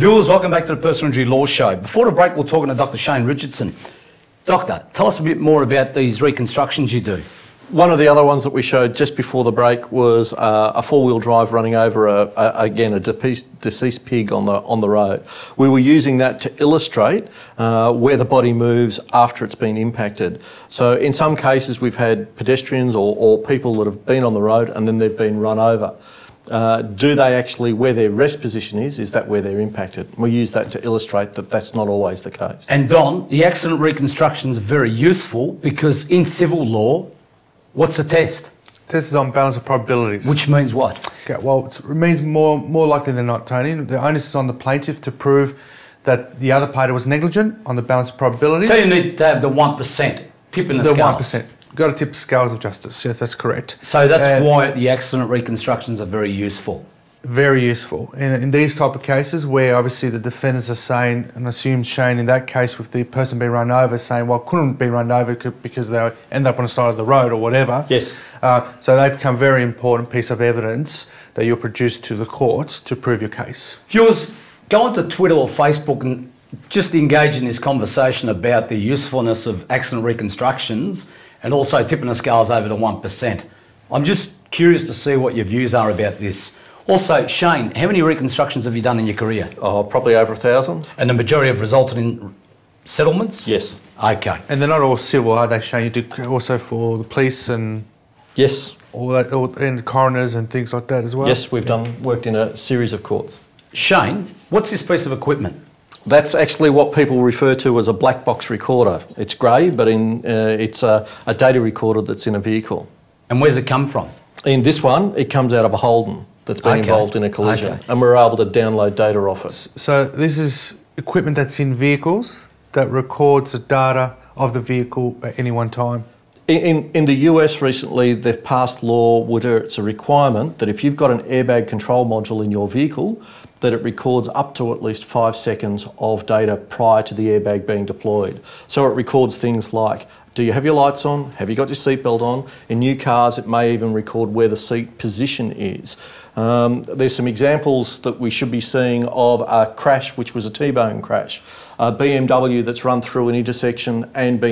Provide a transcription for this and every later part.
Viewers, welcome back to the Personal Injury Law Show. Before the break, we're talking to Dr. Shane Richardson. Doctor, tell us a bit more about these reconstructions you do. One of the other ones that we showed just before the break was a four-wheel drive running over a deceased pig on the road. We were using that to illustrate where the body moves after it's been impacted. So in some cases we've had pedestrians or people that have been on the road and then they've been run over. Do they actually, where their rest position is that where they're impacted? We use that to illustrate that that's not always the case. And Don, the accident reconstructions are very useful because in civil law, what's the test? The test is on balance of probabilities. Which means what? Okay, well, it means more likely than not, Tony. The onus is on the plaintiff to prove that the other party was negligent on the balance of probabilities. So you need to have the 1%, tip in the scales. The 1%. You've got to tip the scales of justice. Yeah, that's correct. So that's why the accident reconstructions are very useful. Very useful. In these type of cases where obviously the defendants are saying, and assume Shane in that case with the person being run over saying, well, couldn't be run over because they end up on the side of the road or whatever. Yes. So they become a very important piece of evidence that you'll produce to the courts to prove your case. Viewers, go onto Twitter or Facebook and just engage in this conversation about the usefulness of accident reconstructions and also tipping the scales over to 1%. I'm just curious to see what your views are about this. Also, Shane, how many reconstructions have you done in your career? Oh, probably over 1,000. And the majority have resulted in settlements? Yes. Okay. And they're not all civil, are they, Shane? You do also for the police and... Yes. All that, and coroners and things like that as well? Yes, we've worked in a series of courts. Shane, what's this piece of equipment? That's actually what people refer to as a black box recorder. It's grey, but it's a data recorder that's in a vehicle. And where's it come from? In this one, it comes out of a Holden that's been involved in a collision, and we're able to download data off it. So this is equipment that's in vehicles that records the data of the vehicle at any one time? In the US recently, they've passed law where it's a requirement that if you've got an airbag control module in your vehicle, that it records up to at least 5 seconds of data prior to the airbag being deployed. So it records things like, do you have your lights on? Have you got your seatbelt on? In new cars, it may even record where the seat position is. There's some examples that we should be seeing of a crash, which was a T-bone crash. A BMW that's run through an intersection and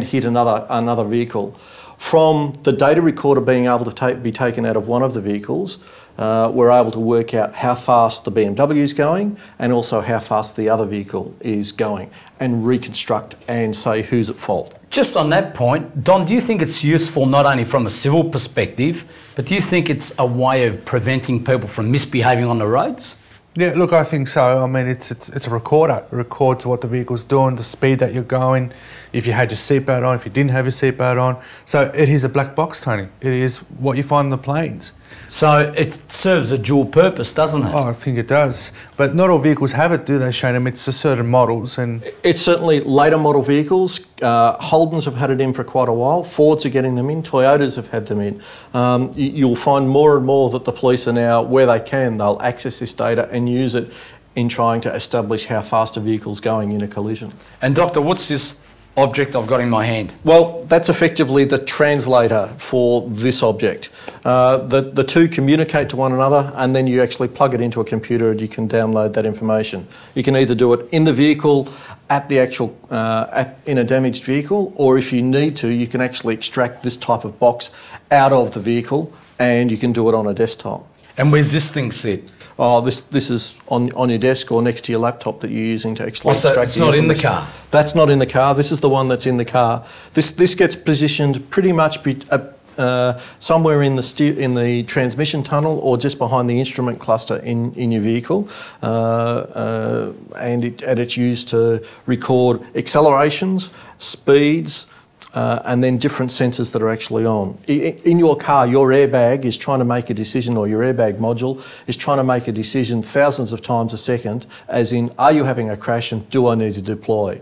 hit another vehicle. From the data recorder being able to be taken out of one of the vehicles, we're able to work out how fast the BMW is going and also how fast the other vehicle is going and reconstruct and say who's at fault. Just on that point, Don, do you think it's useful not only from a civil perspective, but do you think it's a way of preventing people from misbehaving on the roads? Yeah, look, I think so. I mean, it's a recorder. It records what the vehicle's doing, the speed that you're going, if you had your seatbelt on, if you didn't have your seatbelt on. So it is a black box, Tony. It is what you find on the planes. So it serves a dual purpose, doesn't it? Oh, I think it does. But not all vehicles have it, do they, Shane? I mean, it's a certain models and... It's certainly later model vehicles. Holdens have had it in for quite a while. Fords are getting them in. Toyotas have had them in. You'll find more and more that the police are now, where they can, they'll access this data and use it in trying to establish how fast a vehicle's going in a collision. And Doctor, what's this object I've got in my hand? Well, that's effectively the translator for this object. The two communicate to one another and then you actually plug it into a computer and you can download that information. You can either do it in the vehicle, at the actual, in a damaged vehicle, or if you need to, you can actually extract this type of box out of the vehicle and you can do it on a desktop. And where's this thing sit? Oh, this is on your desk or next to your laptop that you're using to actually extract the information. It's not in the car? That's not in the car. This is the one that's in the car. This gets positioned pretty much somewhere in the transmission tunnel or just behind the instrument cluster in your vehicle, and it's used to record accelerations, speeds, and then different sensors that are actually on. In your car, your airbag is trying to make a decision, or your airbag module is trying to make a decision thousands of times a second, as in, are you having a crash and do I need to deploy?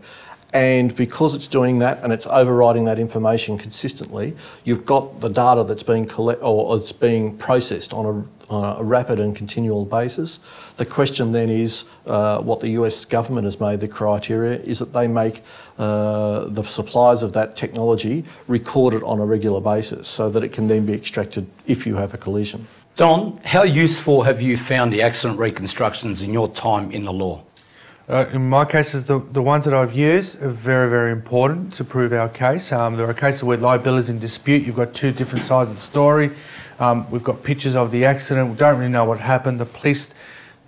And because it's doing that and it's overriding that information consistently, you've got the data that's being it's being processed on a rapid and continual basis. The question then is, what the US government has made the criteria is that they make the suppliers of that technology record it on a regular basis so that it can then be extracted if you have a collision. Don, how useful have you found the accident reconstructions in your time in the law? In my cases, the ones that I've used are very, very important to prove our case. There are cases where liability is in dispute. You've got two different sides of the story. We've got pictures of the accident. We don't really know what happened. The police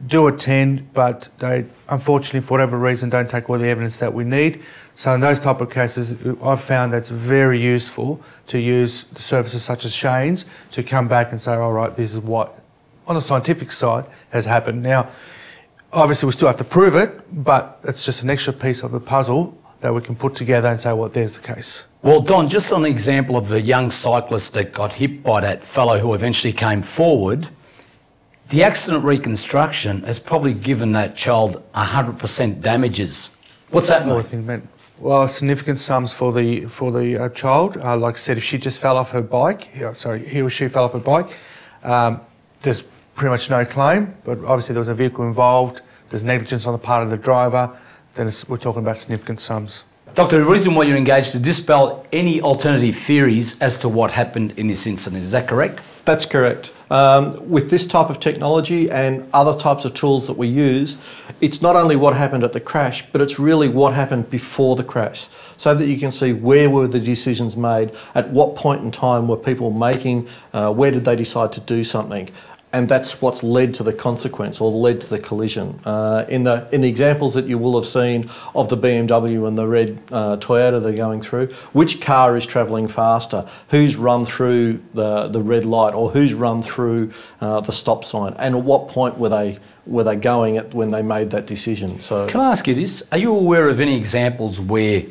do attend, but they, unfortunately, for whatever reason, don't take all the evidence that we need. So in those type of cases, I've found that's very useful to use the services such as Shane's to come back and say, all right, this is what, on the scientific side, has happened. Now, obviously, we still have to prove it, but it's just an extra piece of the puzzle that we can put together and say, well, there's the case. Well, Don, just on the example of the young cyclist that got hit by that fellow who eventually came forward, the accident reconstruction has probably given that child 100% damages. What's that mean? Well, significant sums for the child. Like I said, if she just fell off her bike, he or she fell off her bike, there's pretty much no claim, but obviously there was a vehicle involved, there's negligence on the part of the driver, then we're talking about significant sums. Doctor, the reason why you're engaged to dispel any alternative theories as to what happened in this incident, is that correct? That's correct. With this type of technology and other types of tools that we use, it's not only what happened at the crash, but it's really what happened before the crash, so that you can see where were the decisions made, at what point in time were people making, where did they decide to do something. And that's what's led to the consequence or led to the collision. In the examples that you will have seen of the BMW and the red Toyota they're going through, which car is travelling faster? Who's run through the red light, or who's run through the stop sign? And at what point were they going at when they made that decision? So, can I ask you this? Are you aware of any examples where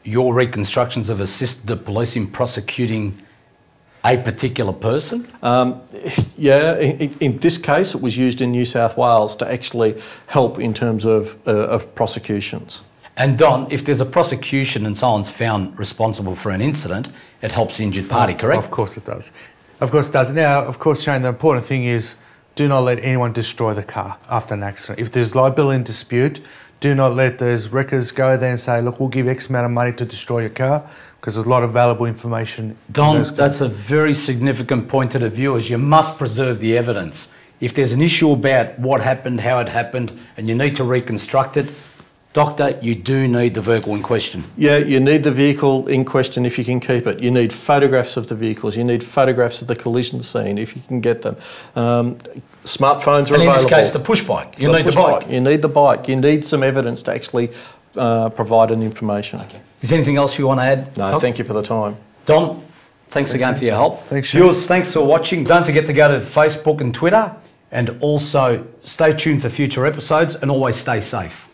your reconstructions have assisted the police in prosecuting a particular person? Yeah, in this case it was used in New South Wales to actually help in terms of prosecutions. And Don, if there's a prosecution and someone's found responsible for an incident, it helps the injured party, correct? Of course it does. Of course it does. Now, of course, Shane, the important thing is do not let anyone destroy the car after an accident. If there's liability in dispute, do not let those wreckers go there and say, look, we'll give X amount of money to destroy your car, because there's a lot of valuable information. Don, that's a very significant point to the viewers. You must preserve the evidence. If there's an issue about what happened, how it happened, and you need to reconstruct it, Doctor, you do need the vehicle in question. Yeah, you need the vehicle in question if you can keep it. You need photographs of the vehicles. You need photographs of the collision scene if you can get them. Smartphones are available. And in this case, the push bike. You need the bike. You need the bike. You need some evidence to actually provide an information. Okay. Is there anything else you want to add? No, thank you for the time. Don, thanks again for your help. Thanks, Shane. Viewers, thanks for watching. Don't forget to go to Facebook and Twitter, and also stay tuned for future episodes, and always stay safe.